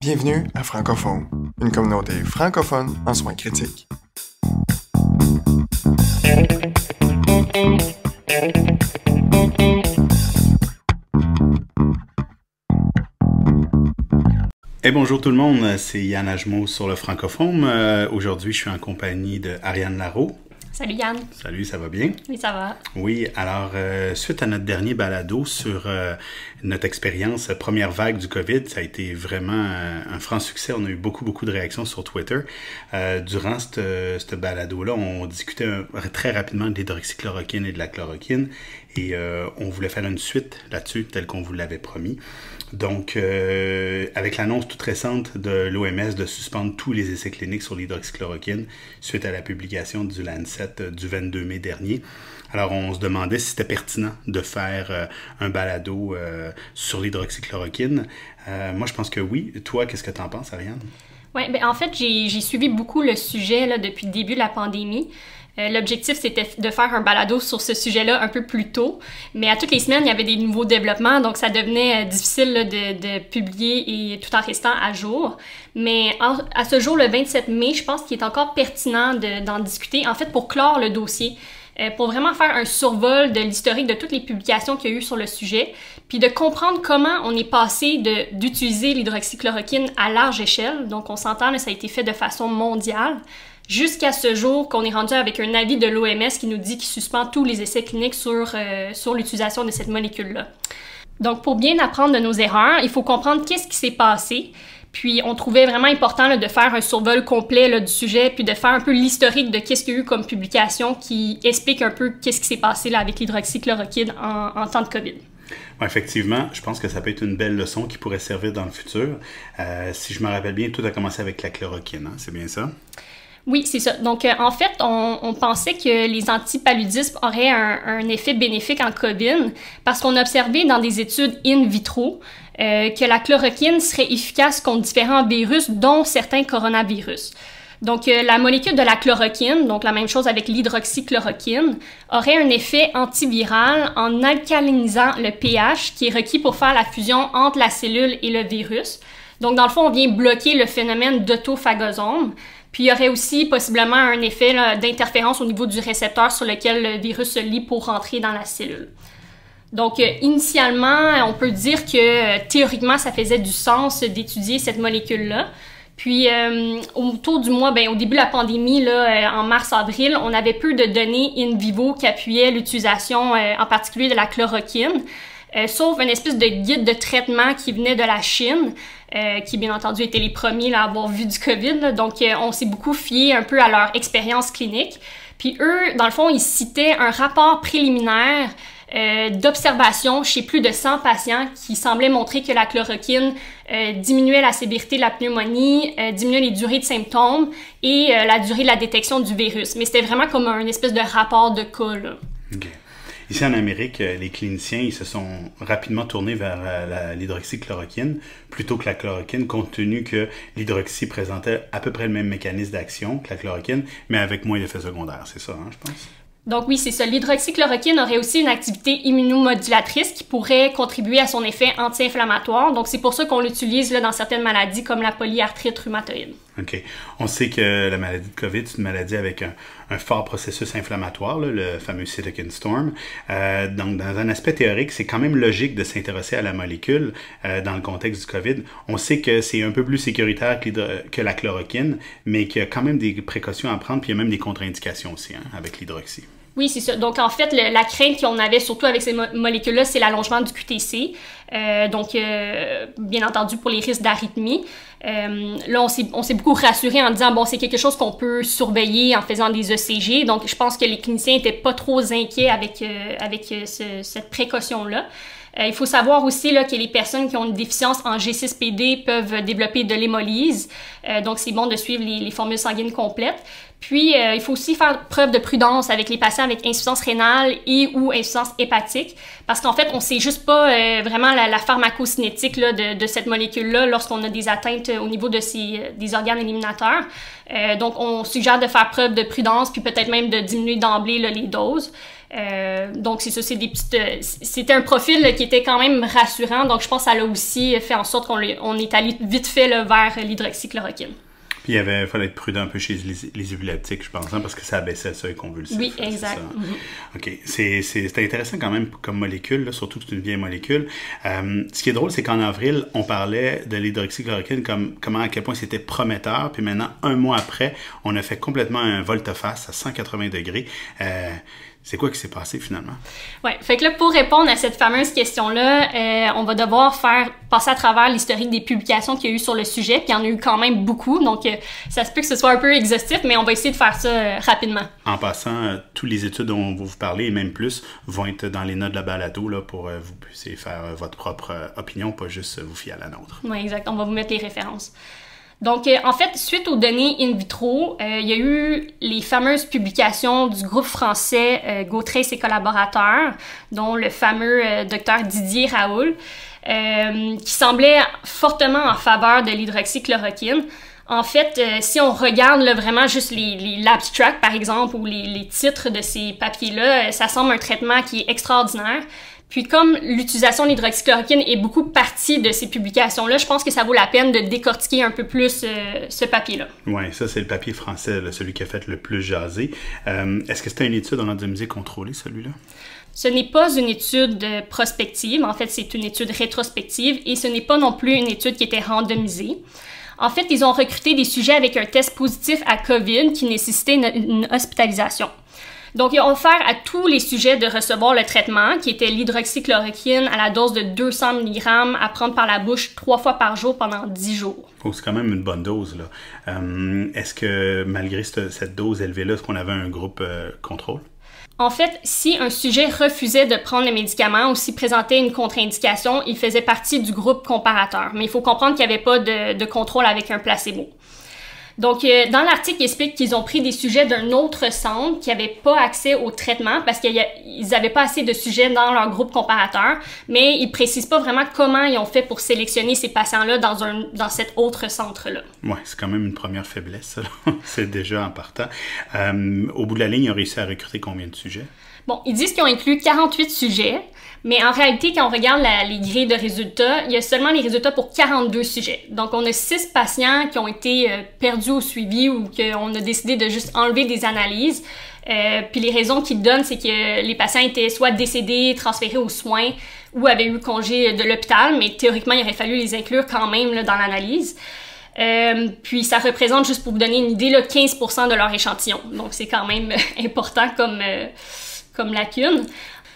Bienvenue à Francophone, une communauté francophone en soins critiques. Et bonjour tout le monde, c'est Yann Ajmo sur le Francophone. Aujourd'hui, je suis en compagnie de Ariane Larreau. Salut Yann. Salut, ça va bien? Oui, ça va. Oui, alors, suite à notre dernier balado sur notre expérience première vague du COVID, ça a été vraiment un franc succès. On a eu beaucoup de réactions sur Twitter. Durant ce balado-là, on discutait très rapidement de l'hydroxychloroquine et de la chloroquine et on voulait faire une suite là-dessus, tel qu'on vous l'avait promis. Donc, avec l'annonce toute récente de l'OMS de suspendre tous les essais cliniques sur l'hydroxychloroquine suite à la publication du Lancet du 22 mai dernier. Alors, on se demandait si c'était pertinent de faire un balado sur l'hydroxychloroquine. Moi, je pense que oui. Toi, qu'est-ce que tu en penses, Ariane? Oui, ben en fait, j'ai suivi beaucoup le sujet là, depuis le début de la pandémie. L'objectif, c'était de faire un balado sur ce sujet-là un peu plus tôt, mais à toutes les semaines, il y avait des nouveaux développements, donc ça devenait difficile là, de publier et tout en restant à jour. Mais à ce jour, le 27 mai, je pense qu'il est encore pertinent d'en discuter, en fait, pour clore le dossier. Pour vraiment faire un survol de l'historique de toutes les publications qu'il y a eu sur le sujet, puis de comprendre comment on est passé d'utiliser l'hydroxychloroquine à large échelle, donc on s'entend, ça a été fait de façon mondiale, jusqu'à ce jour qu'on est rendu avec un avis de l'OMS qui nous dit qu'il suspend tous les essais cliniques sur l'utilisation de cette molécule-là. Donc pour bien apprendre de nos erreurs, il faut comprendre qu'est-ce qui s'est passé. Puis on trouvait vraiment important là, de faire un survol complet là, du sujet, puis de faire un peu l'historique de qu'est-ce qu'il y a eu comme publication qui explique un peu qu'est-ce qui s'est passé là, avec l'hydroxychloroquine en temps de COVID. Ouais, effectivement, je pense que ça peut être une belle leçon qui pourrait servir dans le futur. Si je me rappelle bien, tout a commencé avec la chloroquine, hein? C'est bien ça? Oui, c'est ça. Donc, en fait, on pensait que les antipaludismes auraient un effet bénéfique en COVID parce qu'on a observé dans des études in vitro que la chloroquine serait efficace contre différents virus, dont certains coronavirus. Donc, la molécule de la chloroquine, donc la même chose avec l'hydroxychloroquine, aurait un effet antiviral en alcalinisant le pH qui est requis pour faire la fusion entre la cellule et le virus. Donc, dans le fond, on vient bloquer le phénomène d'autophagosome. Puis, il y aurait aussi possiblement un effet d'interférence au niveau du récepteur sur lequel le virus se lie pour rentrer dans la cellule. Donc, initialement, on peut dire que théoriquement, ça faisait du sens d'étudier cette molécule-là. Puis, autour du mois, au début de la pandémie, là, en mars-avril, on avait peu de données in vivo qui appuyaient l'utilisation en particulier de la chloroquine. Sauf une espèce de guide de traitement qui venait de la Chine, qui bien entendu étaient les premiers là, à avoir vu du COVID. Là. Donc, on s'est beaucoup fié un peu à leur expérience clinique. Puis eux, dans le fond, ils citaient un rapport préliminaire d'observation chez plus de 100 patients qui semblait montrer que la chloroquine diminuait la sévérité de la pneumonie, diminuait les durées de symptômes et la durée de la détection du virus. Mais c'était vraiment comme un espèce de rapport de cas, là. Okay. Ici en Amérique, les cliniciens ils se sont rapidement tournés vers l'hydroxychloroquine plutôt que la chloroquine, compte tenu que l'hydroxy présentait à peu près le même mécanisme d'action que la chloroquine, mais avec moins d'effets secondaires. C'est ça, hein, je pense? Donc oui, c'est ça. L'hydroxychloroquine aurait aussi une activité immunomodulatrice qui pourrait contribuer à son effet anti-inflammatoire. Donc c'est pour ça qu'on l'utilise là, dans certaines maladies comme la polyarthrite rhumatoïde. OK. On sait que la maladie de COVID, c'est une maladie avec un fort processus inflammatoire, là, le fameux cytokine storm. Donc, dans un aspect théorique, c'est quand même logique de s'intéresser à la molécule dans le contexte du COVID. On sait que c'est un peu plus sécuritaire que la chloroquine, mais qu'il y a quand même des précautions à prendre, puis il y a même des contre-indications aussi hein, avec l'hydroxy. Oui, c'est ça. Donc, en fait, la crainte qu'on avait surtout avec ces molécules-là, c'est l'allongement du QTc. Bien entendu, pour les risques d'arythmie. Là, on s'est beaucoup rassuré en disant, bon, c'est quelque chose qu'on peut surveiller en faisant des ECG. Donc, je pense que les cliniciens n'étaient pas trop inquiets avec cette précaution-là. Il faut savoir aussi là, que les personnes qui ont une déficience en G6PD peuvent développer de l'hémolyse. Donc, c'est bon de suivre les formules sanguines complètes. Puis, il faut aussi faire preuve de prudence avec les patients avec insuffisance rénale et ou insuffisance hépatique, parce qu'en fait, on ne sait juste pas vraiment la pharmacocinétique là, de cette molécule-là lorsqu'on a des atteintes au niveau des organes éliminateurs. Donc, on suggère de faire preuve de prudence, puis peut-être même de diminuer d'emblée là, les doses. Donc c'est ça, c'était un profil qui était quand même rassurant, donc je pense que ça a aussi fait en sorte qu'on est allé vite fait là, vers l'hydroxychloroquine. Puis il fallait être prudent un peu chez les épileptiques, je pense, hein, parce que ça abaissait le seuil convulsif. Oui, exact. OK. C'est intéressant quand même comme molécule, là, surtout que c'est une vieille molécule. Ce qui est drôle, c'est qu'en avril, on parlait de l'hydroxychloroquine à quel point c'était prometteur, puis maintenant, un mois après, on a fait complètement un volte-face à 180 degrés. C'est quoi qui s'est passé finalement? Oui, fait que là, pour répondre à cette fameuse question-là, on va devoir passer à travers l'historique des publications qu'il y a eu sur le sujet, puis il y en a eu quand même beaucoup, donc ça se peut que ce soit un peu exhaustif, mais on va essayer de faire ça rapidement. En passant, toutes les études dont on va vous parler, et même plus, vont être dans les notes de la balado là, pour vous puissiez faire votre propre opinion, pas juste vous fier à la nôtre. Oui, exact. On va vous mettre les références. Donc, en fait, suite aux données in vitro, il y a eu les fameuses publications du groupe français GoTrace et collaborateurs, dont le fameux docteur Didier Raoul, qui semblait fortement en faveur de l'hydroxychloroquine. En fait, si on regarde là, vraiment juste l'abstract, par exemple, ou les titres de ces papiers-là, ça semble un traitement qui est extraordinaire. Puis comme l'utilisation de l'hydroxychloroquine est beaucoup partie de ces publications-là, je pense que ça vaut la peine de décortiquer un peu plus ce papier-là. Oui, ça c'est le papier français, là, celui qui a fait le plus jaser. Est-ce que c'était une étude en randomisée contrôlée, celui-là? Ce n'est pas une étude prospective, en fait c'est une étude rétrospective et ce n'est pas non plus une étude qui était randomisée. En fait, ils ont recruté des sujets avec un test positif à COVID qui nécessitait une hospitalisation. Donc, ils ont offert à tous les sujets de recevoir le traitement, qui était l'hydroxychloroquine à la dose de 200 mg à prendre par la bouche 3 fois par jour pendant 10 jours. Oh, c'est quand même une bonne dose, là. Est-ce que, malgré cette dose élevée-là, est-ce qu'on avait un groupe contrôle? En fait, si un sujet refusait de prendre le médicament ou s'il présentait une contre-indication, il faisait partie du groupe comparateur. Mais il faut comprendre qu'il n'y avait pas de contrôle avec un placebo. Donc, dans l'article, ils expliquent qu'ils ont pris des sujets d'un autre centre qui n'avaient pas accès au traitement parce qu'ils n'avaient pas assez de sujets dans leur groupe comparateur, mais ils précisent pas vraiment comment ils ont fait pour sélectionner ces patients-là dans cet autre centre-là. Oui, c'est quand même une première faiblesse, ça. C'est déjà en partant. Au bout de la ligne, ils ont réussi à recruter combien de sujets? Bon, ils disent qu'ils ont inclus 48 sujets, mais en réalité, quand on regarde les grilles de résultats, il y a seulement les résultats pour 42 sujets. Donc, on a 6 patients qui ont été perdus au suivi ou qu'on a décidé de juste enlever des analyses. Puis les raisons qu'ils donnent, c'est que les patients étaient soit décédés, transférés aux soins ou avaient eu congé de l'hôpital, mais théoriquement, il aurait fallu les inclure quand même là, dans l'analyse. Puis ça représente, juste pour vous donner une idée, là, 15% de leur échantillon. Donc, c'est quand même important comme lacune.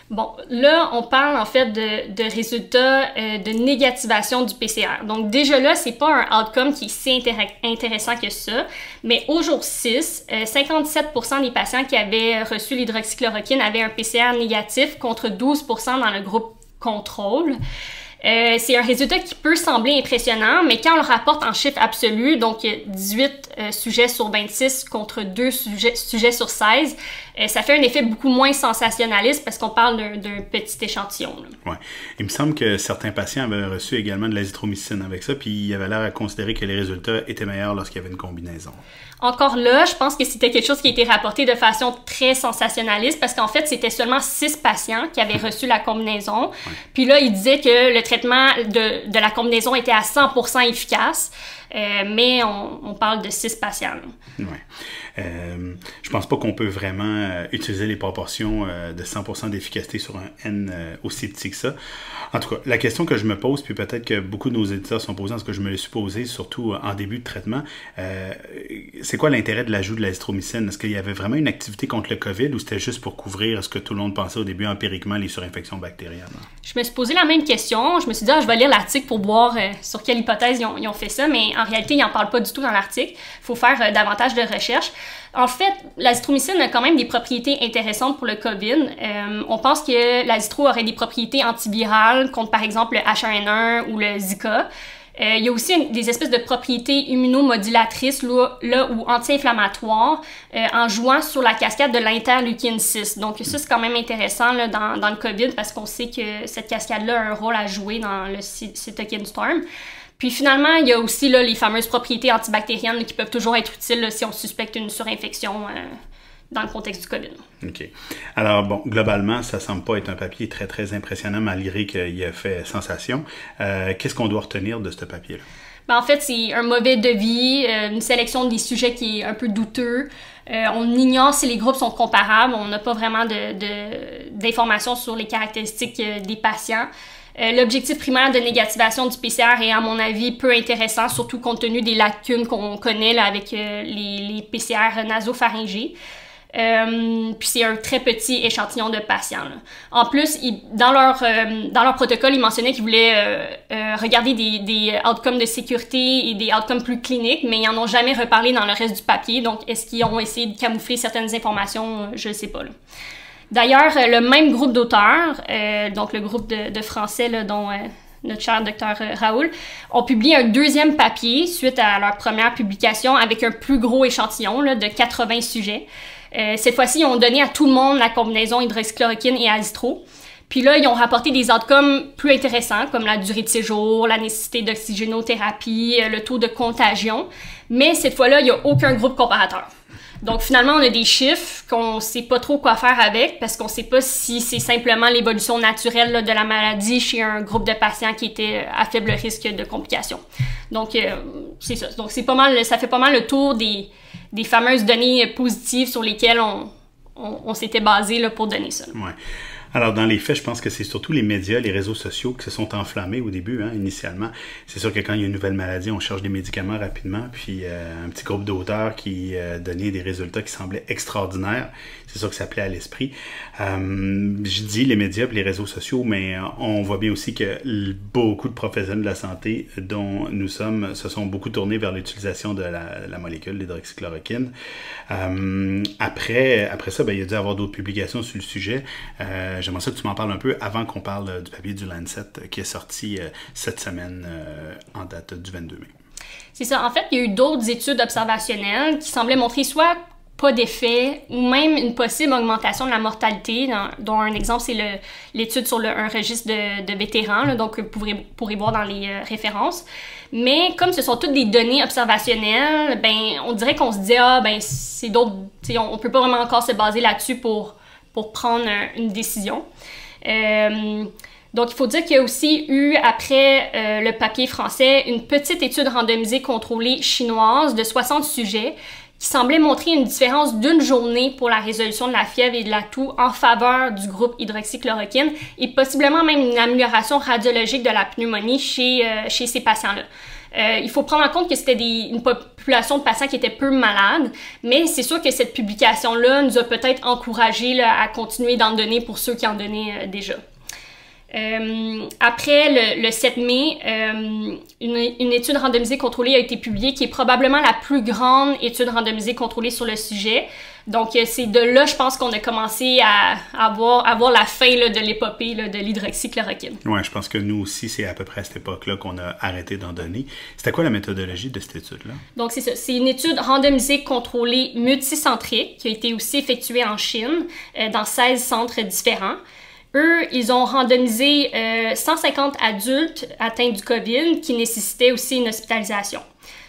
Bon, là, on parle en fait de résultats de négativation du PCR. Donc déjà là, c'est pas un outcome qui est si intéressant que ça, mais au jour 6, 57% des patients qui avaient reçu l'hydroxychloroquine avaient un PCR négatif contre 12% dans le groupe contrôle. C'est un résultat qui peut sembler impressionnant, mais quand on le rapporte en chiffres absolus, donc 18 sujets sur 26 contre 2 sujets sur 16, ça fait un effet beaucoup moins sensationnaliste parce qu'on parle d'un petit échantillon. Oui. Il me semble que certains patients avaient reçu également de l'azithromycine avec ça, puis il avait l'air à considérer que les résultats étaient meilleurs lorsqu'il y avait une combinaison. Encore là, je pense que c'était quelque chose qui a été rapporté de façon très sensationnaliste parce qu'en fait, c'était seulement 6 patients qui avaient reçu la combinaison. Ouais. Puis là, il disait que le traitement de la combinaison était à 100% efficace, mais on parle de 6 patients. Oui. Je pense pas qu'on peut vraiment utiliser les proportions de 100% d'efficacité sur un N aussi petit que ça. En tout cas, la question que je me pose, puis peut-être que beaucoup de nos éditeurs sont posés, en ce que je me le suis posé, surtout en début de traitement, c'est quoi l'intérêt de l'ajout de l'azithromycine? Est-ce qu'il y avait vraiment une activité contre le COVID ou c'était juste pour couvrir ce que tout le monde pensait au début empiriquement, les surinfections bactériennes? Je me suis posé la même question. Je me suis dit, je vais lire l'article pour voir sur quelle hypothèse ils ont fait ça, mais en réalité, ils n'en parlent pas du tout dans l'article. Il faut faire davantage de recherches. En fait, l'azithromycine a quand même des propriétés intéressantes pour le COVID. On pense que l'azithro aurait des propriétés antivirales contre, par exemple, le H1N1 ou le Zika. Il y a aussi des espèces de propriétés immunomodulatrices là, ou anti-inflammatoires en jouant sur la cascade de l'interleukine 6. Donc ça, c'est quand même intéressant là, dans le COVID parce qu'on sait que cette cascade-là a un rôle à jouer dans le cytokine storm. Puis finalement, il y a aussi là, les fameuses propriétés antibactériennes là, qui peuvent toujours être utiles là, si on suspecte une surinfection dans le contexte du COVID. OK. Alors, bon, globalement, ça semble pas être un papier très, très impressionnant, malgré qu'il a fait sensation. Qu'est-ce qu'on doit retenir de ce papier-là? Ben, en fait, c'est un mauvais devis, une sélection des sujets qui est un peu douteux. On ignore si les groupes sont comparables. On n'a pas vraiment d'informations sur les caractéristiques des patients. L'objectif primaire de négativation du PCR est, à mon avis, peu intéressant, surtout compte tenu des lacunes qu'on connaît là, avec les PCR nasopharyngés. Puis c'est un très petit échantillon de patients. Là. En plus, dans leur protocole, ils mentionnaient qu'ils voulaient regarder des outcomes de sécurité et des outcomes plus cliniques, mais ils n'en ont jamais reparlé dans le reste du papier. Donc, est-ce qu'ils ont essayé de camoufler certaines informations? Je ne sais pas. Là. D'ailleurs, le même groupe d'auteurs, donc le groupe de français là, dont notre cher docteur Raoul, ont publié un deuxième papier suite à leur première publication avec un plus gros échantillon là, de 80 sujets. Cette fois-ci, ils ont donné à tout le monde la combinaison hydroxychloroquine et azithro. Puis là, ils ont rapporté des outcomes plus intéressants, comme la durée de séjour, la nécessité d'oxygénothérapie, le taux de contagion. Mais cette fois-là, il n'y a aucun groupe comparateur. Donc finalement, on a des chiffres qu'on ne sait pas trop quoi faire avec parce qu'on ne sait pas si c'est simplement l'évolution naturelle là, de la maladie chez un groupe de patients qui était à faible risque de complications. Donc c'est ça. Donc c'est pas mal, ça fait pas mal le tour des fameuses données positives sur lesquelles on s'était basé là, pour donner ça. Ouais. Alors, dans les faits, je pense que c'est surtout les médias, les réseaux sociaux qui se sont enflammés au début, hein, initialement. C'est sûr que quand il y a une nouvelle maladie, on cherche des médicaments rapidement, puis un petit groupe d'auteurs qui donnait des résultats qui semblaient extraordinaires. C'est sûr que ça plaît à l'esprit. Je dis les médias et les réseaux sociaux, mais on voit bien aussi que beaucoup de professionnels de la santé dont nous sommes se sont beaucoup tournés vers l'utilisation de la molécule, l'hydroxychloroquine. Après ça, ben, il y a dû y avoir d'autres publications sur le sujet. J'aimerais ça que tu m'en parles un peu avant qu'on parle du papier du Lancet qui est sorti cette semaine en date du 22 mai. C'est ça. En fait, il y a eu d'autres études observationnelles qui semblaient montrer soit pas d'effet ou même une possible augmentation de la mortalité, dont un exemple, c'est l'étude sur un registre de vétérans, là, donc vous pourrez voir dans les références. Mais comme ce sont toutes des données observationnelles, ben on dirait qu'on se dit c'est d'autres, on peut pas vraiment encore se baser là-dessus pour prendre une décision. Donc, il faut dire qu'il y a aussi eu, après le papier français, une petite étude randomisée contrôlée chinoise de 60 sujets qui semblait montrer une différence d'une journée pour la résolution de la fièvre et de la toux en faveur du groupe hydroxychloroquine et possiblement même une amélioration radiologique de la pneumonie chez ces patients-là. Il faut prendre en compte que c'était une population de patients qui étaient peu malades, mais c'est sûr que cette publication-là nous a peut-être encouragés à continuer d'en donner pour ceux qui en donnaient déjà. Après le 7 mai, une étude randomisée contrôlée a été publiée qui est probablement la plus grande étude randomisée contrôlée sur le sujet. Donc c'est de là, je pense, qu'on a commencé à voir la fin là, de l'épopée de l'hydroxychloroquine. Oui, je pense que nous aussi, c'est à peu près à cette époque-là qu'on a arrêté d'en donner. C'était quoi la méthodologie de cette étude-là? Donc c'est ça, c'est une étude randomisée contrôlée multicentrique qui a été aussi effectuée en Chine dans 16 centres différents. Eux, ils ont randomisé 150 adultes atteints du COVID qui nécessitaient aussi une hospitalisation.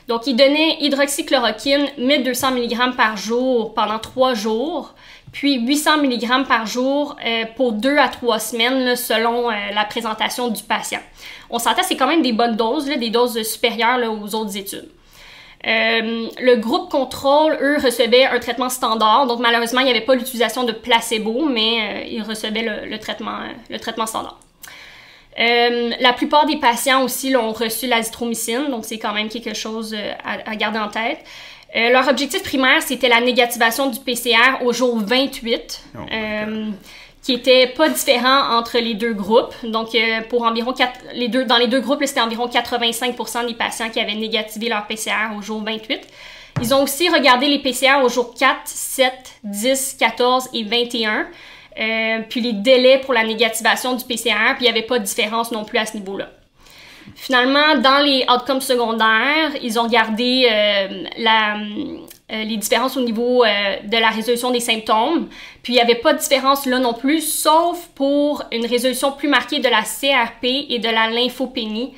Donc, ils donnaient hydroxychloroquine 1200 mg par jour pendant 3 jours, puis 800 mg par jour pour 2 à 3 semaines là, selon la présentation du patient. On s'entend, c'est quand même des bonnes doses, là, des doses supérieures là, aux autres études. Le groupe contrôle, eux, recevaient un traitement standard. Donc, malheureusement, il n'y avait pas l'utilisation de placebo, mais ils recevaient le traitement standard. La plupart des patients aussi là, ont reçu l'azithromycine, donc c'est quand même quelque chose à garder en tête. Leur objectif primaire, c'était la négativation du PCR au jour 28. Qui était pas différent entre les deux groupes. Donc, pour environ dans les deux groupes, c'était environ 85% des patients qui avaient négativé leur PCR au jour 28. Ils ont aussi regardé les PCR au jour 4, 7, 10, 14 et 21. Puis les délais pour la négativation du PCR, puis il n'y avait pas de différence non plus à ce niveau-là. Finalement, dans les outcomes secondaires, ils ont regardé les différences au niveau de la résolution des symptômes. Puis il n'y avait pas de différence là non plus, sauf pour une résolution plus marquée de la CRP et de la lymphopénie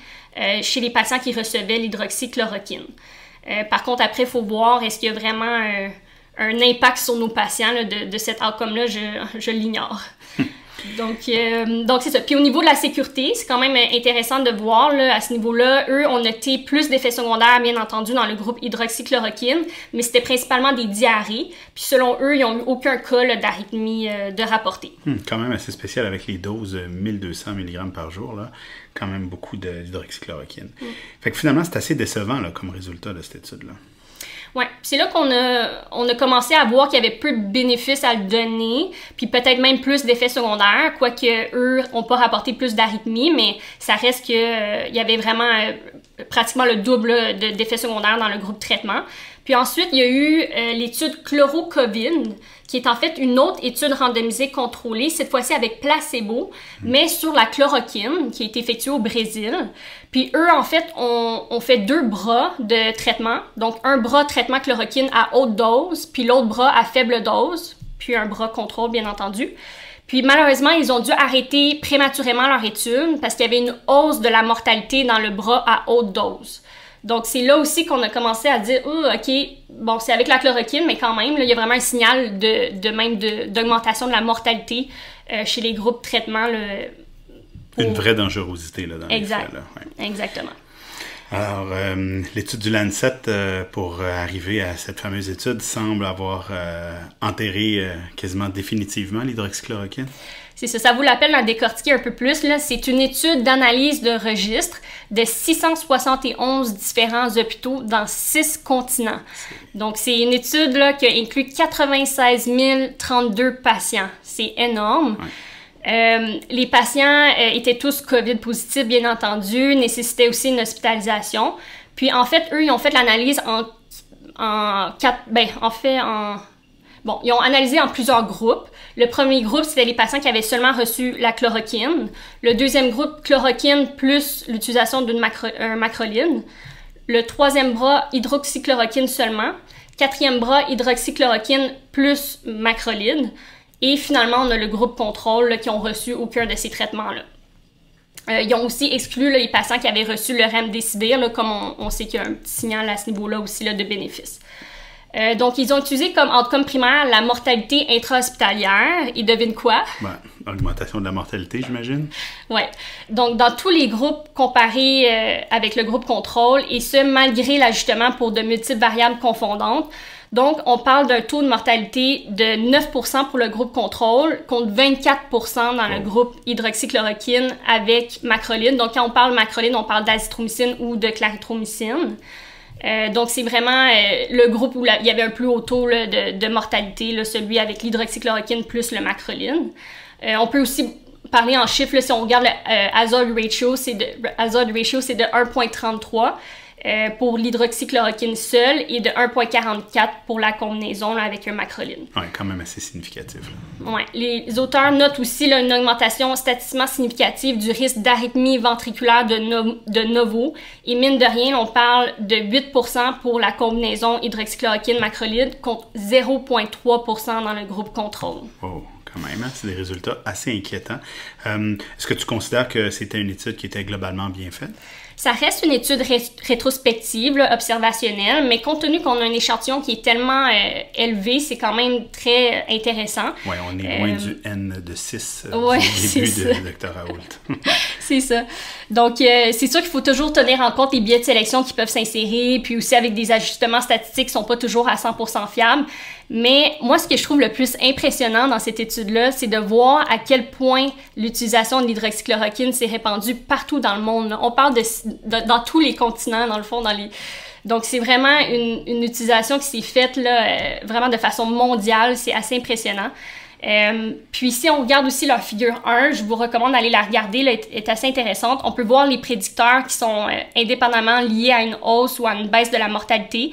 chez les patients qui recevaient l'hydroxychloroquine. Par contre, après, il faut voir est-ce qu'il y a vraiment impact sur nos patients là, de cet outcome-là, je l'ignore. Donc c'est ça. Puis au niveau de la sécurité, c'est quand même intéressant de voir, là, à ce niveau-là, eux ont noté plus d'effets secondaires, bien entendu, dans le groupe hydroxychloroquine, mais c'était principalement des diarrhées. Puis selon eux, ils n'ont eu aucun cas d'arythmie de rapporté. Quand même assez spécial avec les doses 1200 mg par jour, là. Quand même beaucoup d'hydroxychloroquine. Fait que finalement, c'est assez décevant là, comme résultat de cette étude-là. Oui, c'est là qu'on a commencé à voir qu'il y avait peu de bénéfices à le donner, puis peut-être même plus d'effets secondaires, quoique eux n'ont pas rapporté plus d'arythmie, mais ça reste qu'il y avait vraiment pratiquement le double d'effets secondaires dans le groupe traitement. Puis ensuite, il y a eu l'étude Chloro-COVID, qui est en fait une autre étude randomisée contrôlée, cette fois-ci avec placebo, mais sur la chloroquine, qui a été effectuée au Brésil. Puis eux, en fait, ont fait 2 bras de traitement. Donc, un bras traitement chloroquine à haute dose, puis l'autre bras à faible dose, puis un bras contrôle, bien entendu. Puis malheureusement, ils ont dû arrêter prématurément leur étude parce qu'il y avait une hausse de la mortalité dans le bras à haute dose. Donc, c'est là aussi qu'on a commencé à dire, OK, bon, c'est avec la chloroquine, mais quand même, là, il y a vraiment un signal d'augmentation de la mortalité chez les groupes traitement. Une vraie dangerosité là, dans les faits. Là. Ouais. Exactement. Alors, l'étude du Lancet, pour arriver à cette fameuse étude, semble avoir enterré quasiment définitivement l'hydroxychloroquine. C'est ça, ça vaut la peine d'en décortiquer un peu plus. C'est une étude d'analyse de registre de 671 différents hôpitaux dans 6 continents. Donc, c'est une étude là, qui a inclus 96 032 patients. C'est énorme. Ouais. Les patients étaient tous COVID positifs, bien entendu, nécessitaient aussi une hospitalisation. Puis, en fait, eux, ils ont fait l'analyse ils ont analysé en plusieurs groupes. Le premier groupe, c'était les patients qui avaient seulement reçu la chloroquine. Le deuxième groupe, chloroquine plus l'utilisation d'une macroline. Le troisième bras, hydroxychloroquine seulement. Quatrième bras, hydroxychloroquine plus macrolide. Et finalement, on a le groupe contrôle là, qui ont reçu aucun de ces traitements-là. Ils ont aussi exclu là, les patients qui avaient reçu le remdesivir, là, comme on sait qu'il y a un petit signal à ce niveau-là aussi là, de bénéfice. Donc, ils ont utilisé comme outcome primaire la mortalité intra-hospitalière. Et devine quoi? Augmentation de la mortalité, j'imagine. Oui. Donc, dans tous les groupes comparés avec le groupe contrôle, et ce, malgré l'ajustement pour de multiples variables confondantes. Donc, on parle d'un taux de mortalité de 9% pour le groupe contrôle, contre 24% dans le groupe hydroxychloroquine avec macrolide. Donc, quand on parle macrolide, on parle d'azithromycine ou de clarithromycine. Donc, c'est vraiment le groupe où il y avait un plus haut taux là, de mortalité, là, celui avec l'hydroxychloroquine plus le macrolide. On peut aussi parler en chiffres, là, si on regarde le hazard ratio, c'est de 1,33 pour l'hydroxychloroquine seule et de 1,44 pour la combinaison là, avec un macrolide. Oui, quand même assez significatif. Oui. Les auteurs notent aussi là, une augmentation statistiquement significative du risque d'arythmie ventriculaire de novo. Et mine de rien, on parle de 8% pour la combinaison hydroxychloroquine-macrolide contre 0,3% dans le groupe contrôle. Oh. Quand même, hein? C'est des résultats assez inquiétants. Est-ce que tu considères que c'était une étude qui était globalement bien faite? Ça reste une étude rétrospective, là, observationnelle, mais compte tenu qu'on a un échantillon qui est tellement élevé, c'est quand même très intéressant. Oui, on est loin du N de 6 au début de Dr. Raoult. C'est ça. Donc, c'est sûr qu'il faut toujours tenir en compte les biais de sélection qui peuvent s'insérer, puis aussi avec des ajustements statistiques qui ne sont pas toujours à 100% fiables. Mais moi, ce que je trouve le plus impressionnant dans cette étude-là, c'est de voir à quel point l'utilisation de l'hydroxychloroquine s'est répandue partout dans le monde. On parle dans tous les continents, dans le fond, Donc, c'est vraiment une utilisation qui s'est faite là, vraiment de façon mondiale. C'est assez impressionnant. Puis, si on regarde aussi leur figure 1, je vous recommande d'aller la regarder, là, est assez intéressante. On peut voir les prédicteurs qui sont indépendamment liés à une hausse ou à une baisse de la mortalité.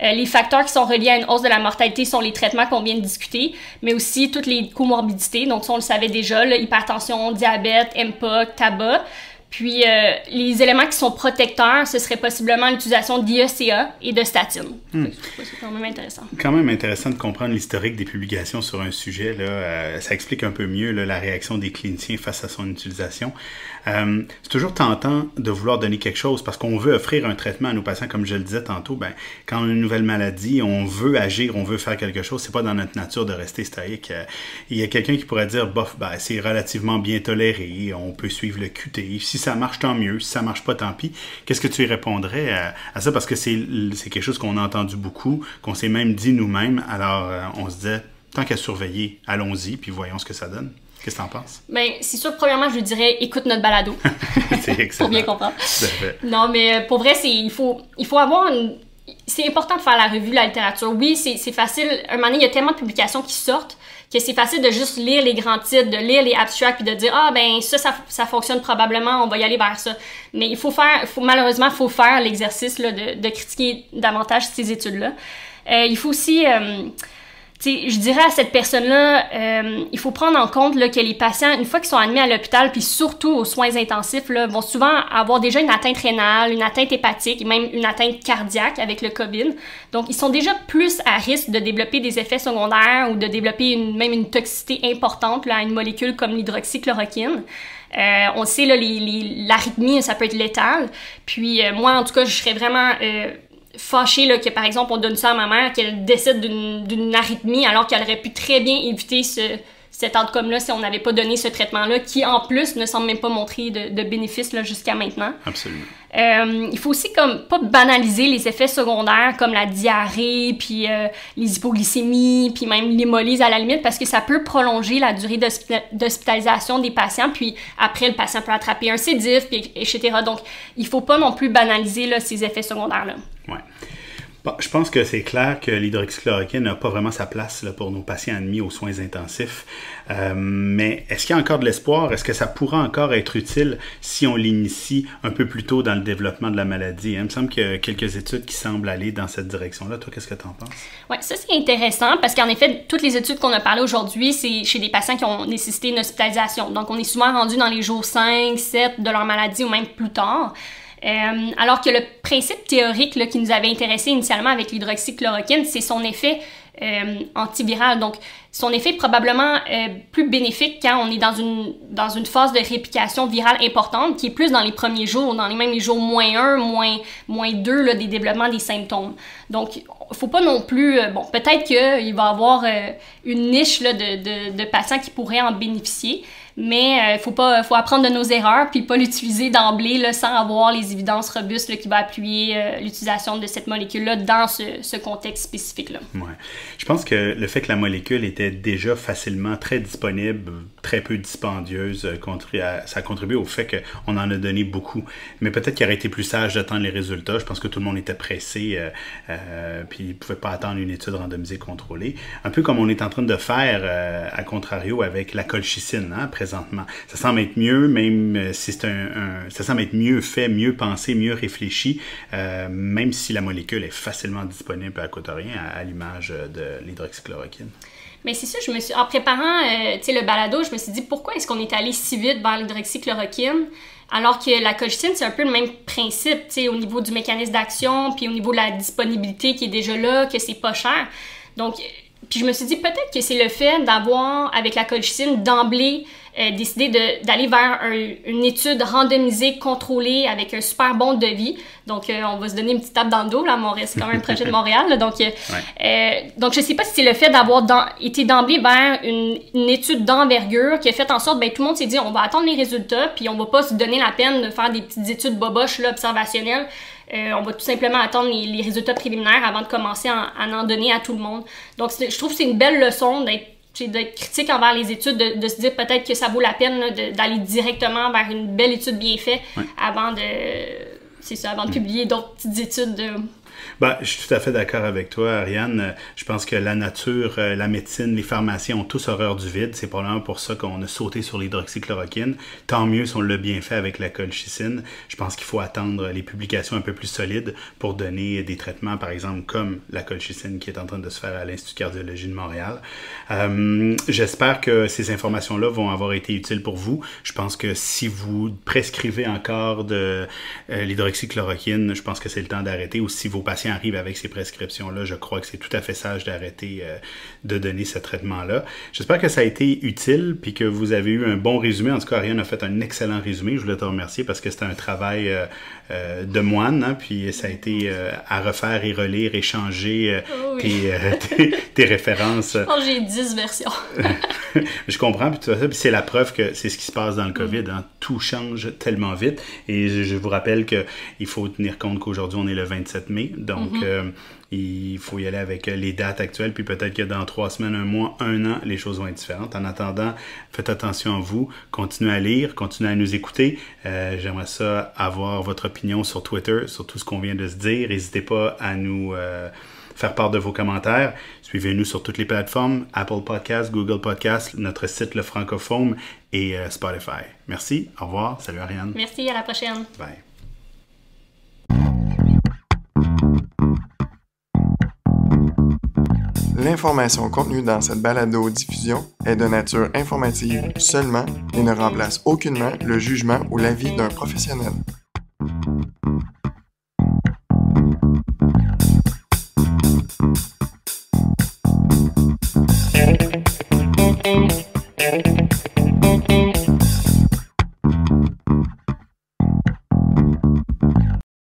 Les facteurs qui sont reliés à une hausse de la mortalité sont les traitements qu'on vient de discuter, mais aussi toutes les comorbidités. Donc, ça, on le savait déjà, là, hypertension, diabète, MPOC, tabac. Puis, les éléments qui sont protecteurs, ce serait possiblement l'utilisation d'IECA et de statine. C'est quand même intéressant. Quand même intéressant de comprendre l'historique des publications sur un sujet. Là, ça explique un peu mieux là, la réaction des cliniciens face à son utilisation. C'est toujours tentant de vouloir donner quelque chose parce qu'on veut offrir un traitement à nos patients, comme je le disais tantôt. Ben, quand on a une nouvelle maladie, on veut agir, on veut faire quelque chose. C'est pas dans notre nature de rester stoïque. Il y a quelqu'un qui pourrait dire, bof, ben, c'est relativement bien toléré, on peut suivre le QT. Si ça marche, tant mieux. Si ça marche pas, tant pis. Qu'est-ce que tu y répondrais à ça? Parce que c'est quelque chose qu'on a entendu beaucoup, qu'on s'est même dit nous-mêmes. Alors, on se disait, tant qu'à surveiller, allons-y, puis voyons ce que ça donne. Qu'est-ce que t'en penses? Bien, c'est sûr que premièrement, je dirais écoute notre balado. C'est excellent. Pour bien comprendre. Non, mais pour vrai, il faut avoir une... C'est important de faire la revue de la littérature. Oui, c'est facile. Un moment donné, il y a tellement de publications qui sortent que c'est facile de juste lire les grands titres, de lire les abstracts, puis de dire « Ah, ben ça fonctionne probablement, on va y aller vers ça. » Mais malheureusement, il faut faire l'exercice là, de critiquer davantage ces études-là. Il faut aussi... je dirais à cette personne-là, il faut prendre en compte là, que les patients, une fois qu'ils sont admis à l'hôpital, puis surtout aux soins intensifs, là, vont souvent avoir déjà une atteinte rénale, une atteinte hépatique, et même une atteinte cardiaque avec le COVID. Donc, ils sont déjà plus à risque de développer des effets secondaires ou de développer même une toxicité importante là, à une molécule comme l'hydroxychloroquine. On sait, là, l'arythmie, ça peut être létal. Puis, moi, en tout cas, je serais vraiment... fâchée là, que, par exemple, on donne ça à ma mère, qu'elle décède d'une arythmie alors qu'elle aurait pu très bien éviter cet outcome-là si on n'avait pas donné ce traitement-là, qui, en plus, ne semble même pas montrer de bénéfices là, jusqu'à maintenant. Absolument. Il faut aussi comme pas banaliser les effets secondaires comme la diarrhée, puis les hypoglycémies, puis même l'hémolyse à la limite, parce que ça peut prolonger la durée d'hospitalisation des patients, puis après, le patient peut attraper un sédif, puis, etc. Donc, il faut pas non plus banaliser là, ces effets secondaires-là. Ouais. Bon, je pense que c'est clair que l'hydroxychloroquine n'a pas vraiment sa place là, pour nos patients admis aux soins intensifs. Mais est-ce qu'il y a encore de l'espoir? Est-ce que ça pourra encore être utile si on l'initie un peu plus tôt dans le développement de la maladie? Il me semble qu'il y a quelques études qui semblent aller dans cette direction-là. Toi, qu'est-ce que tu en penses? Oui, ça c'est intéressant parce qu'en effet, toutes les études qu'on a parlé aujourd'hui, c'est chez des patients qui ont nécessité une hospitalisation. Donc, on est souvent rendu dans les jours 5, 7 de leur maladie ou même plus tard. Alors que le principe théorique là, qui nous avait intéressé initialement avec l'hydroxychloroquine, c'est son effet antiviral. Donc, son effet est probablement plus bénéfique quand on est dans une phase de réplication virale importante, qui est plus dans les premiers jours, même les jours -1, -2 là, des développements des symptômes. Donc, faut pas non plus... peut-être qu'il va y avoir une niche là, de patients qui pourraient en bénéficier, mais faut apprendre de nos erreurs puis pas l'utiliser d'emblée là, sans avoir les évidences robustes là, qui vont appuyer l'utilisation de cette molécule-là dans ce contexte spécifique-là. Ouais. Je pense que le fait que la molécule était déjà facilement très disponible, très peu dispendieuse, ça a contribué au fait qu'on en a donné beaucoup. Mais peut-être qu'il aurait été plus sage d'attendre les résultats. Je pense que tout le monde était pressé puis il ne pouvait pas attendre une étude randomisée contrôlée. Un peu comme on est en train de faire, à contrario, avec la colchicine, hein, présentement. Ça semble être mieux, même si ça semble être mieux fait, mieux pensé, mieux réfléchi, même si la molécule est facilement disponible et elle ne coûte rien, à l'image de l'hydroxychloroquine. Mais c'est ça, en préparant le balado, je me suis dit pourquoi est-ce qu'on est allé si vite vers l'hydroxychloroquine alors que la colchicine, c'est un peu le même principe, au niveau du mécanisme d'action, puis au niveau de la disponibilité qui est déjà là, que c'est pas cher. Donc, puis je me suis dit peut-être que c'est le fait d'avoir, avec la colchicine, d'emblée décidé d'aller vers une étude randomisée, contrôlée, avec un super bon devis. Donc, on va se donner une petite tape dans le dos, là, Montréal, c'est quand même un projet de Montréal. Là, donc, je sais pas si c'est le fait d'avoir été d'emblée vers une étude d'envergure qui a fait en sorte, tout le monde s'est dit, on va attendre les résultats, puis on va pas se donner la peine de faire des petites études boboches, là, observationnelles. On va tout simplement attendre les résultats préliminaires avant de commencer à en donner à tout le monde. Donc, je trouve que c'est une belle leçon d'être critique envers les études, de se dire peut-être que ça vaut la peine là, d'aller directement vers une belle étude bien faite avant de publier d'autres petites études Ben, je suis tout à fait d'accord avec toi, Ariane. Je pense que la nature, la médecine, les pharmaciens ont tous horreur du vide. C'est probablement pour ça qu'on a sauté sur l'hydroxychloroquine. Tant mieux si on l'a bien fait avec la colchicine. Je pense qu'il faut attendre les publications un peu plus solides pour donner des traitements, par exemple, comme la colchicine qui est en train de se faire à l'Institut de cardiologie de Montréal. J'espère que ces informations-là vont avoir été utiles pour vous. Je pense que si vous prescrivez encore de l'hydroxychloroquine, je pense que c'est le temps d'arrêter. Ou si vos patients arrivent avec ces prescriptions-là, je crois que c'est tout à fait sage d'arrêter de donner ce traitement-là. J'espère que ça a été utile puis que vous avez eu un bon résumé. En tout cas, Ariane a fait un excellent résumé. Je voulais te remercier parce que c'était un travail de moine, hein, puis ça a été à refaire et relire, échanger tes références. Je pense que j'ai 10 versions. Je comprends, puis c'est la preuve que c'est ce qui se passe dans le COVID. Hein. Tout change tellement vite. Et je vous rappelle qu'il faut tenir compte qu'aujourd'hui, on est le 27 mai. Donc, il faut y aller avec les dates actuelles. Puis peut-être que dans 3 semaines, 1 mois, 1 an, les choses vont être différentes. En attendant, faites attention à vous. Continuez à lire, continuez à nous écouter. J'aimerais ça avoir votre opinion sur Twitter, sur tout ce qu'on vient de se dire. N'hésitez pas à nous faire part de vos commentaires. Suivez-nous sur toutes les plateformes, Apple Podcasts, Google Podcasts, notre site Le Francophone et Spotify. Merci, au revoir. Salut Ariane. Merci, à la prochaine. Bye. L'information contenue dans cette balado-diffusion est de nature informative seulement et ne remplace aucunement le jugement ou l'avis d'un professionnel.